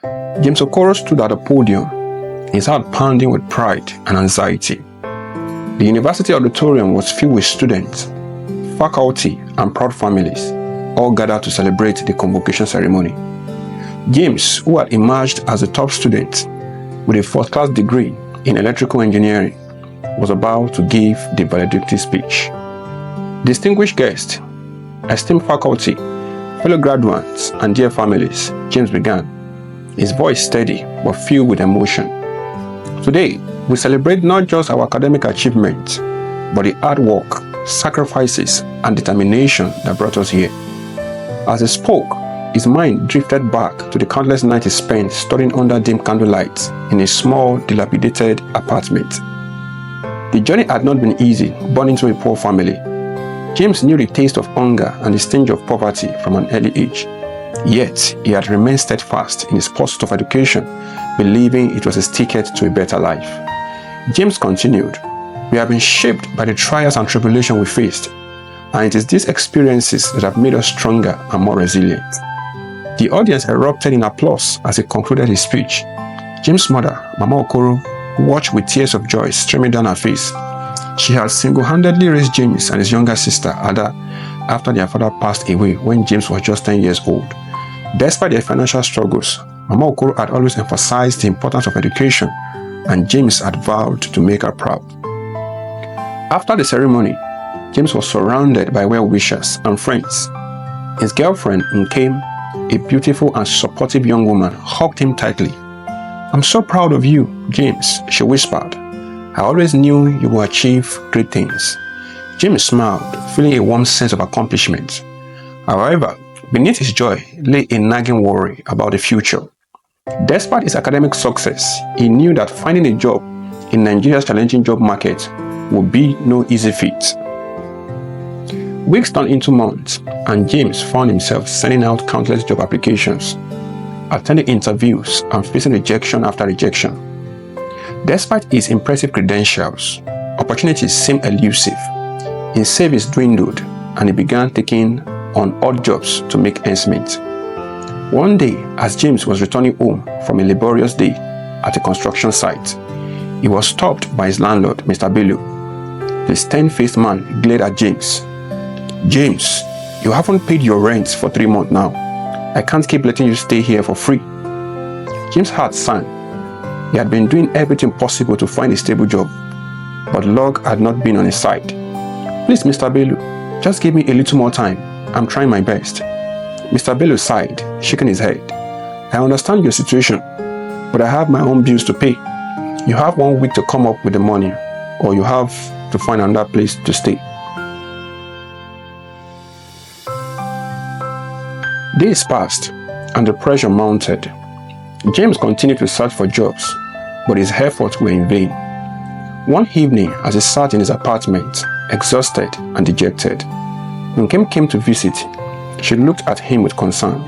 James Okoro stood at the podium, his heart pounding with pride and anxiety. The university auditorium was filled with students, faculty, and proud families, all gathered to celebrate the convocation ceremony. James, who had emerged as a top student with a first-class degree in electrical engineering, was about to give the valedictory speech. Distinguished guests, esteemed faculty, fellow graduates, and dear families, James began, his voice steady but filled with emotion. Today, we celebrate not just our academic achievements, but the hard work, sacrifices, and determination that brought us here. As he spoke, his mind drifted back to the countless nights he spent studying under dim candlelight in a small, dilapidated apartment. The journey had not been easy, born into a poor family. James knew the taste of hunger and the stench of poverty from an early age. Yet, he had remained steadfast in his pursuit of education, believing it was his ticket to a better life. James continued, "We have been shaped by the trials and tribulations we faced, and it is these experiences that have made us stronger and more resilient." The audience erupted in applause as he concluded his speech. James' mother, Mama Okoro, watched with tears of joy streaming down her face. She had single-handedly raised James and his younger sister, Ada, after their father passed away when James was just 10 years old. Despite their financial struggles, Mama Okoro had always emphasized the importance of education, and James had vowed to make her proud. After the ceremony, James was surrounded by well-wishers and friends. His girlfriend, Nkem, a beautiful and supportive young woman, hugged him tightly. "I'm so proud of you, James," she whispered. "I always knew you would achieve great things." James smiled, feeling a warm sense of accomplishment. However, beneath his joy lay a nagging worry about the future. Despite his academic success, he knew that finding a job in Nigeria's challenging job market would be no easy feat. Weeks turned into months, and James found himself sending out countless job applications, attending interviews, and facing rejection after rejection. Despite his impressive credentials, opportunities seemed elusive. His savings dwindled, and he began taking on odd jobs to make ends meet. One day, as James was returning home from a laborious day at a construction site, he was stopped by his landlord, Mr. Bello. The stern-faced man glared at James. "James, you haven't paid your rent for 3 months now. I can't keep letting you stay here for free." James' heart sank. He had been doing everything possible to find a stable job, but luck had not been on his side. "Please, Mr. Bello, just give me a little more time. I'm trying my best." Mr. Bello sighed, shaking his head. "I understand your situation, but I have my own bills to pay. You have 1 week to come up with the money, or you have to find another place to stay." Days passed, and the pressure mounted. James continued to search for jobs, but his efforts were in vain. One evening, as he sat in his apartment, exhausted and dejected, Nkem came to visit. She looked at him with concern.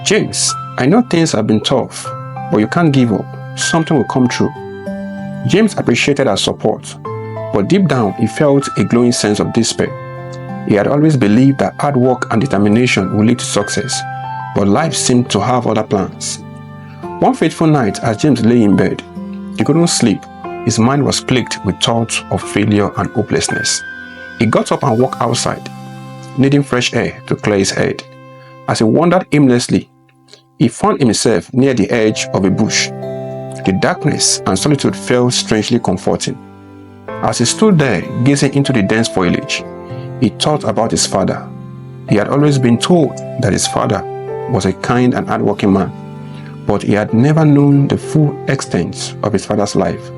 "James, I know things have been tough, but you can't give up. Something will come true." James appreciated her support, but deep down he felt a glowing sense of despair. He had always believed that hard work and determination would lead to success, but life seemed to have other plans. One fateful night, as James lay in bed, he couldn't sleep. His mind was plagued with thoughts of failure and hopelessness. He got up and walked outside, needing fresh air to clear his head. As he wandered aimlessly, he found himself near the edge of a bush. The darkness and solitude felt strangely comforting. As he stood there, gazing into the dense foliage, he thought about his father. He had always been told that his father was a kind and hardworking man, but he had never known the full extent of his father's life.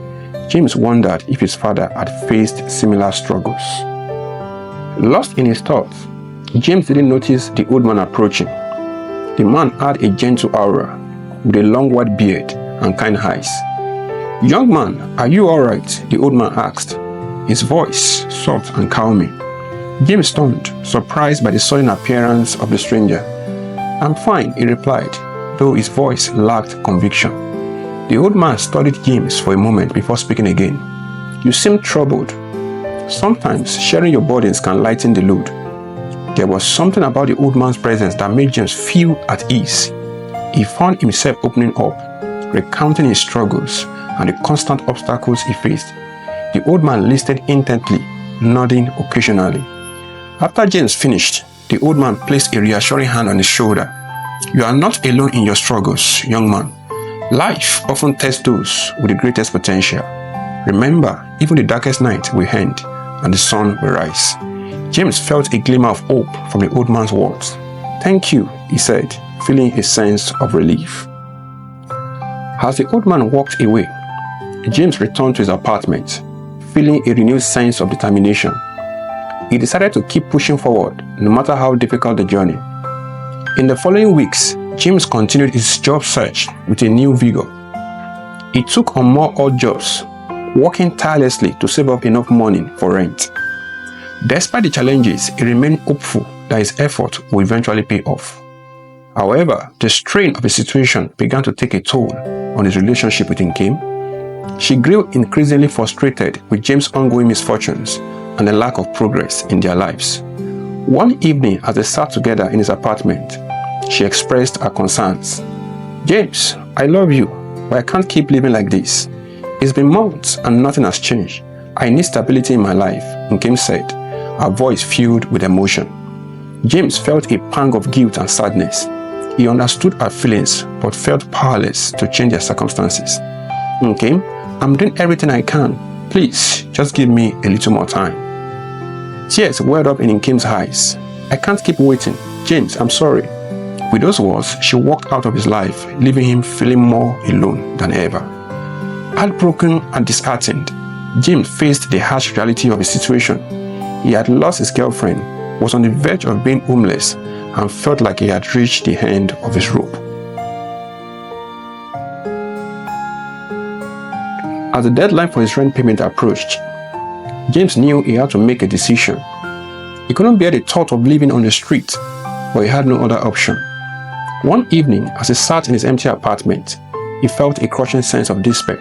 James wondered if his father had faced similar struggles. Lost in his thoughts, James didn't notice the old man approaching. The man had a gentle aura, with a long white beard and kind eyes. "Young man, are you all right?" the old man asked, his voice soft and calming. James turned, surprised by the sudden appearance of the stranger. "I'm fine," he replied, though his voice lacked conviction. The old man studied James for a moment before speaking again. "You seem troubled. Sometimes sharing your burdens can lighten the load." There was something about the old man's presence that made James feel at ease. he found himself opening up, recounting his struggles and the constant obstacles he faced. The old man listened intently, nodding occasionally. After James finished, the old man placed a reassuring hand on his shoulder. "You are not alone in your struggles, young man. Life often tests those with the greatest potential. Remember, even the darkest night will end and the sun will rise." James felt a glimmer of hope from the old man's words. "Thank you," he said, feeling a sense of relief. As the old man walked away, James returned to his apartment, feeling a renewed sense of determination. He decided to keep pushing forward, no matter how difficult the journey. In the following weeks, James continued his job search with a new vigor. He took on more odd jobs, working tirelessly to save up enough money for rent. Despite the challenges, he remained hopeful that his effort would eventually pay off. However, the strain of the situation began to take a toll on his relationship with Kim. She grew increasingly frustrated with James' ongoing misfortunes and the lack of progress in their lives. One evening, as they sat together in his apartment, she expressed her concerns. "James, I love you, but I can't keep living like this. It's been months and nothing has changed. I need stability in my life," Kim said, her voice filled with emotion. James felt a pang of guilt and sadness. He understood her feelings but felt powerless to change their circumstances. "Kim, I'm doing everything I can. Please, just give me a little more time." Tears welled up in Kim's eyes. "I can't keep waiting. James, I'm sorry." With those words, she walked out of his life, leaving him feeling more alone than ever. Heartbroken and disheartened, James faced the harsh reality of his situation. He had lost his girlfriend, was on the verge of being homeless, and felt like he had reached the end of his rope. As the deadline for his rent payment approached, James knew he had to make a decision. He couldn't bear the thought of living on the street, but he had no other option. One evening, as he sat in his empty apartment, he felt a crushing sense of despair.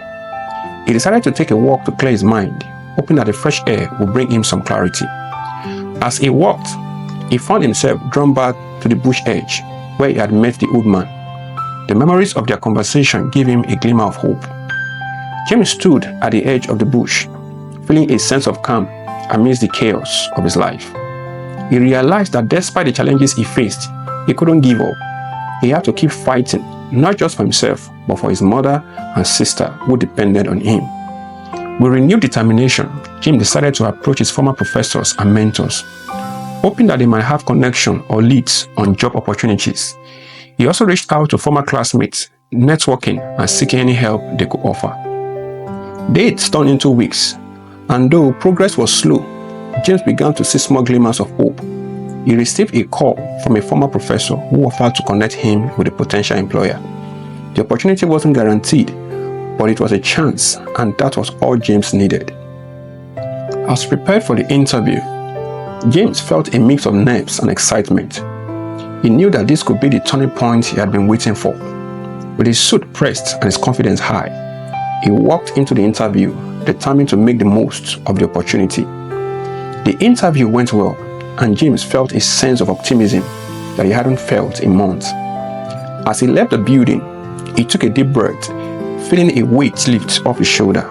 He decided to take a walk to clear his mind, hoping that the fresh air would bring him some clarity. As he walked, he found himself drawn back to the bush edge where he had met the old man. The memories of their conversation gave him a glimmer of hope. James stood at the edge of the bush, feeling a sense of calm amidst the chaos of his life. He realized that despite the challenges he faced, he couldn't give up. He had to keep fighting, not just for himself, but for his mother and sister who depended on him. With renewed determination, James decided to approach his former professors and mentors, hoping that they might have connection or leads on job opportunities. He also reached out to former classmates, networking and seeking any help they could offer. Days turned into weeks, and though progress was slow, James began to see small glimmers of hope. He received a call from a former professor who offered to connect him with a potential employer. The opportunity wasn't guaranteed, but it was a chance, and that was all James needed. As prepared for the interview, James felt a mix of nerves and excitement. He knew that this could be the turning point he had been waiting for. With his suit pressed and his confidence high, he walked into the interview, determined to make the most of the opportunity. The interview went well, and James felt a sense of optimism that he hadn't felt in months. As he left the building, he took a deep breath, feeling a weight lift off his shoulder.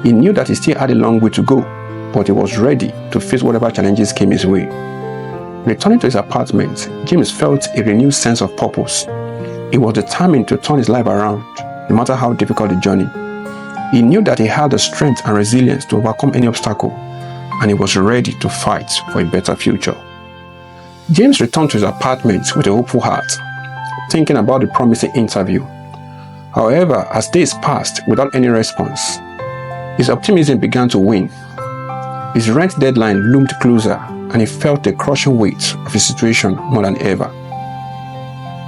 He knew that he still had a long way to go, but he was ready to face whatever challenges came his way. Returning to his apartment, James felt a renewed sense of purpose. He was determined to turn his life around, no matter how difficult the journey. He knew that he had the strength and resilience to overcome any obstacle, and he was ready to fight for a better future. James returned to his apartment with a hopeful heart, thinking about the promising interview. However, as days passed without any response, his optimism began to wane. His rent deadline loomed closer, and he felt the crushing weight of his situation more than ever.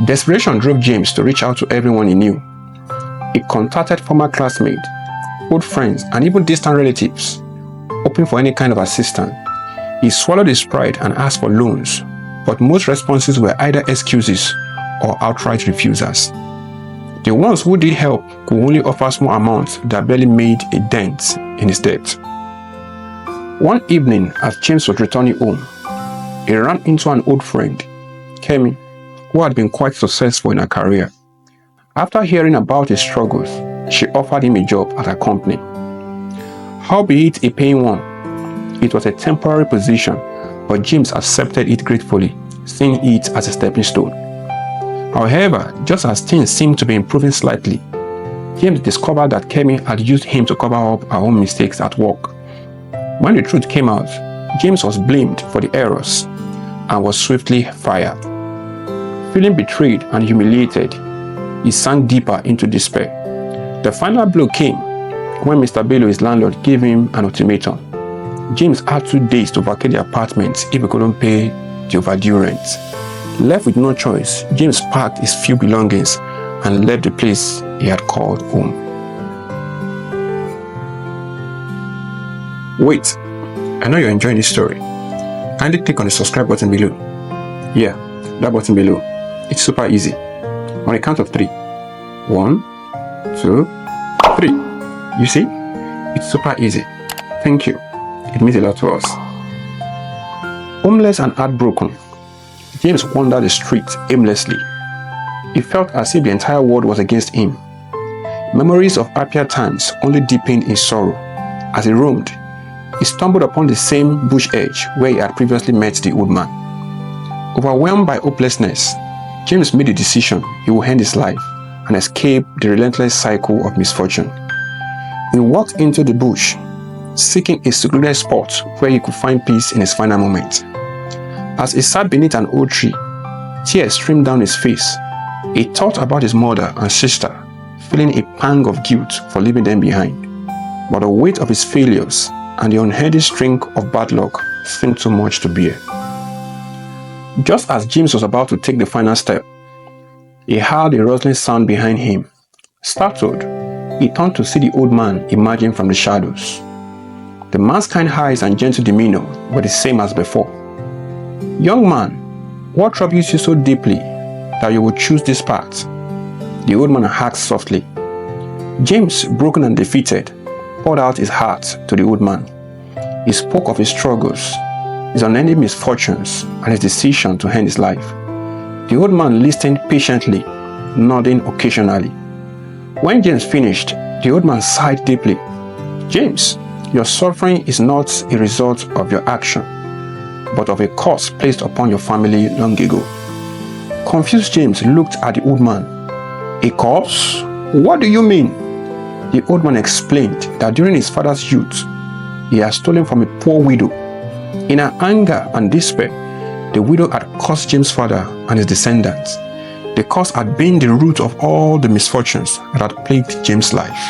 Desperation drove James to reach out to everyone he knew. He contacted former classmates, old friends, and even distant relatives, hoping for any kind of assistance. He swallowed his pride and asked for loans, but most responses were either excuses or outright refusals. The ones who did help could only offer small amounts that barely made a dent in his debt. One evening, as James was returning home, he ran into an old friend, Kemi, who had been quite successful in her career. After hearing about his struggles, she offered him a job at her company. Howbeit a paying one, it was a temporary position, but James accepted it gratefully, seeing it as a stepping stone. However, just as things seemed to be improving slightly, James discovered that Kemi had used him to cover up her own mistakes at work. When the truth came out, James was blamed for the errors and was swiftly fired. Feeling betrayed and humiliated, he sank deeper into despair. The final blow came when Mr. Bello, his landlord, gave him an ultimatum. James had 2 days to vacate the apartment if he couldn't pay the overdue rent. Left with no choice, James packed his few belongings and left the place he had called home. Wait, I know you're enjoying this story. Kindly click on the subscribe button below. Yeah, that button below. It's super easy. On a count of 3. 1, 2, 3. You see? It's super easy. Thank you. It means a lot to us. Homeless and heartbroken, James wandered the streets aimlessly. He felt as if the entire world was against him. Memories of happier times only deepened in sorrow. As he roamed, he stumbled upon the same bush edge where he had previously met the old man. Overwhelmed by hopelessness, James made the decision he would end his life and escape the relentless cycle of misfortune. He walked into the bush, seeking a secluded spot where he could find peace in his final moment. As he sat beneath an old tree, tears streamed down his face. He thought about his mother and sister, feeling a pang of guilt for leaving them behind. But the weight of his failures and the unhealthy string of bad luck seemed too much to bear. Just as James was about to take the final step, he heard a rustling sound behind him. Startled, he turned to see the old man emerging from the shadows. The man's kind eyes and gentle demeanor were the same as before. "Young man, what troubles you so deeply that you would choose this path?" the old man asked softly. James, broken and defeated, poured out his heart to the old man. He spoke of his struggles, his unending misfortunes, and his decision to end his life. The old man listened patiently, nodding occasionally. When James finished, the old man sighed deeply. "James, your suffering is not a result of your action, but of a curse placed upon your family long ago." Confused James looked at the old man. "A curse? What do you mean?" The old man explained that during his father's youth, he had stolen from a poor widow. In her anger and despair, the widow had cursed James' father and his descendants. The curse had been the root of all the misfortunes that had plagued James' life.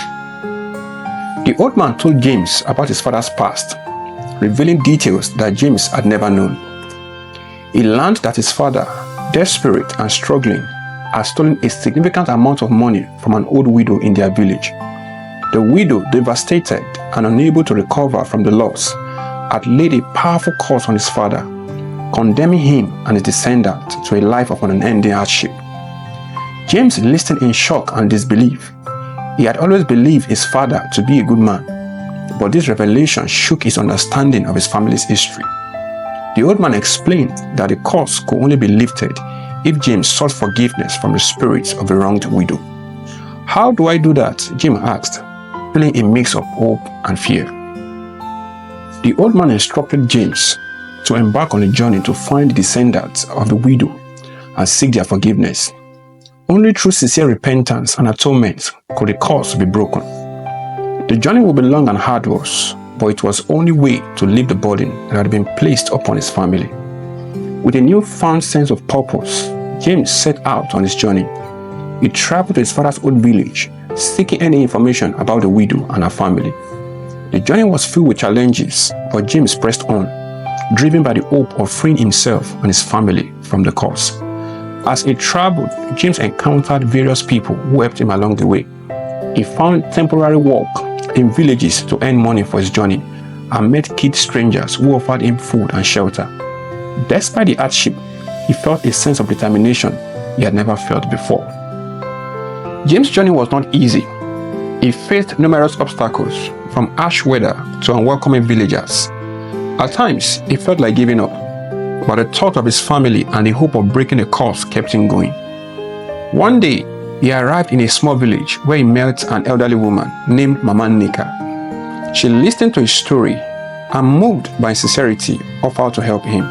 The old man told James about his father's past, revealing details that James had never known. He learned that his father, desperate and struggling, had stolen a significant amount of money from an old widow in their village. The widow, devastated and unable to recover from the loss, had laid a powerful curse on his father, condemning him and his descendants to a life of unending hardship. James listened in shock and disbelief. He had always believed his father to be a good man, but this revelation shook his understanding of his family's history. The old man explained that the curse could only be lifted if James sought forgiveness from the spirits of the wronged widow. "How do I do that?" James asked, feeling a mix of hope and fear. The old man instructed James to embark on a journey to find the descendants of the widow and seek their forgiveness. Only through sincere repentance and atonement could the curse be broken. The journey would be long and arduous, but it was the only way to lift the burden that had been placed upon his family. With a newfound sense of purpose, James set out on his journey. He traveled to his father's old village, seeking any information about the widow and her family. The journey was filled with challenges, but James pressed on, driven by the hope of freeing himself and his family from the curse. As he traveled, James encountered various people who helped him along the way. He found temporary work in villages to earn money for his journey and met kid strangers who offered him food and shelter. Despite the hardship, he felt a sense of determination he had never felt before. James' journey was not easy. He faced numerous obstacles, from harsh weather to unwelcoming villagers. At times, he felt like giving up, but the thought of his family and the hope of breaking the curse kept him going. One day, He arrived in a small village where he met an elderly woman named Mama Nneka. She listened to his story and, moved by his sincerity, offered to help him.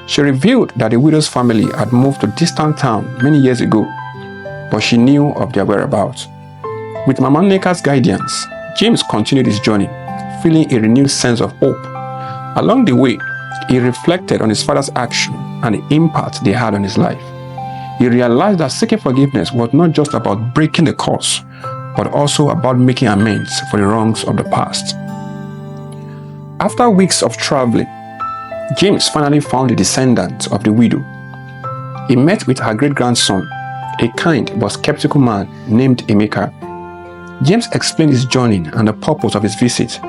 She revealed that the widow's family had moved to a distant town many years ago, but she knew of their whereabouts. With Mama Nneka's guidance, James continued his journey, feeling a renewed sense of hope. Along the way, he reflected on his father's action and the impact they had on his life. He realized that seeking forgiveness was not just about breaking the curse, but also about making amends for the wrongs of the past. After weeks of traveling, James finally found the descendant of the widow. He met with her great-grandson, a kind but skeptical man named Emeka. James explained his journey and the purpose of his visit,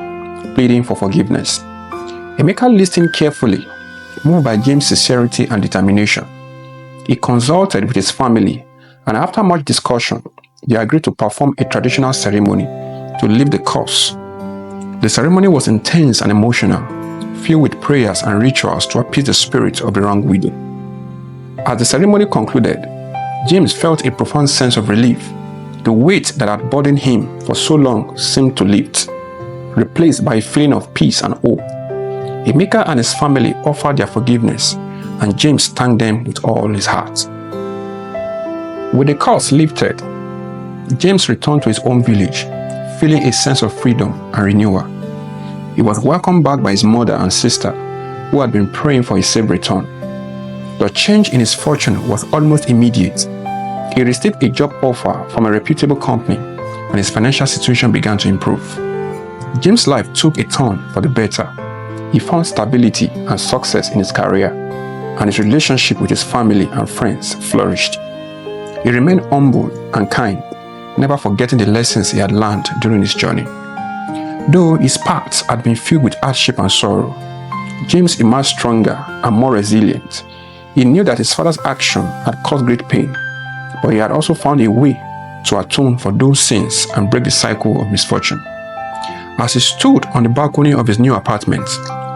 pleading for forgiveness. Emeka listened carefully, moved by James' sincerity and determination. He consulted with his family, and after much discussion, they agreed to perform a traditional ceremony to lift the curse. The ceremony was intense and emotional, filled with prayers and rituals to appease the spirit of the wronged widow. As the ceremony concluded, James felt a profound sense of relief. The weight that had burdened him for so long seemed to lift, replaced by a feeling of peace and hope. Emeka and his family offered their forgiveness, and James thanked them with all his heart. With the curse lifted, James returned to his own village, feeling a sense of freedom and renewal. He was welcomed back by his mother and sister, who had been praying for his safe return. The change in his fortune was almost immediate. He received a job offer from a reputable company, and his financial situation began to improve. James' life took a turn for the better. He found stability and success in his career, and his relationship with his family and friends flourished. He remained humble and kind, never forgetting the lessons he had learned during his journey. Though his paths had been filled with hardship and sorrow, James emerged stronger and more resilient. He knew that his father's action had caused great pain, but he had also found a way to atone for those sins and break the cycle of misfortune. As he stood on the balcony of his new apartment,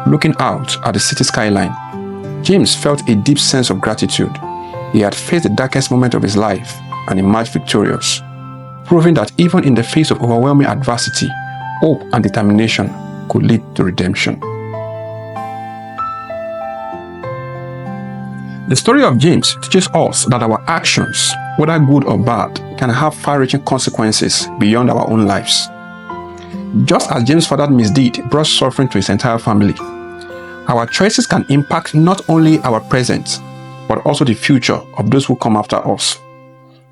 looking out at the city skyline, James felt a deep sense of gratitude. He had faced the darkest moment of his life and emerged victorious, proving that even in the face of overwhelming adversity, hope and determination could lead to redemption. The story of James teaches us that our actions, whether good or bad, can have far-reaching consequences beyond our own lives. Just as James' father's misdeed brought suffering to his entire family, our choices can impact not only our present, but also the future of those who come after us.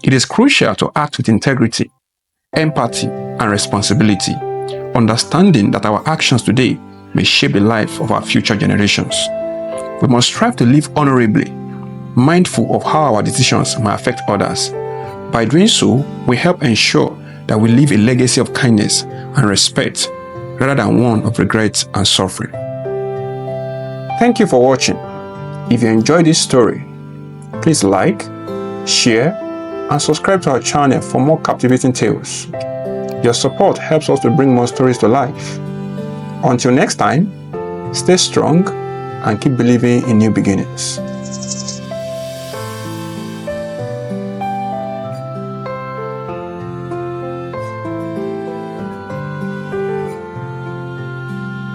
It is crucial to act with integrity, empathy, and responsibility, understanding that our actions today may shape the life of our future generations. We must strive to live honorably, mindful of how our decisions may affect others. By doing so, we help ensure that we leave a legacy of kindness and respect rather than one of regret and suffering. Thank you for watching. If you enjoyed this story, please like, share, and subscribe to our channel for more captivating tales. Your support helps us to bring more stories to life. Until next time, stay strong and keep believing in new beginnings.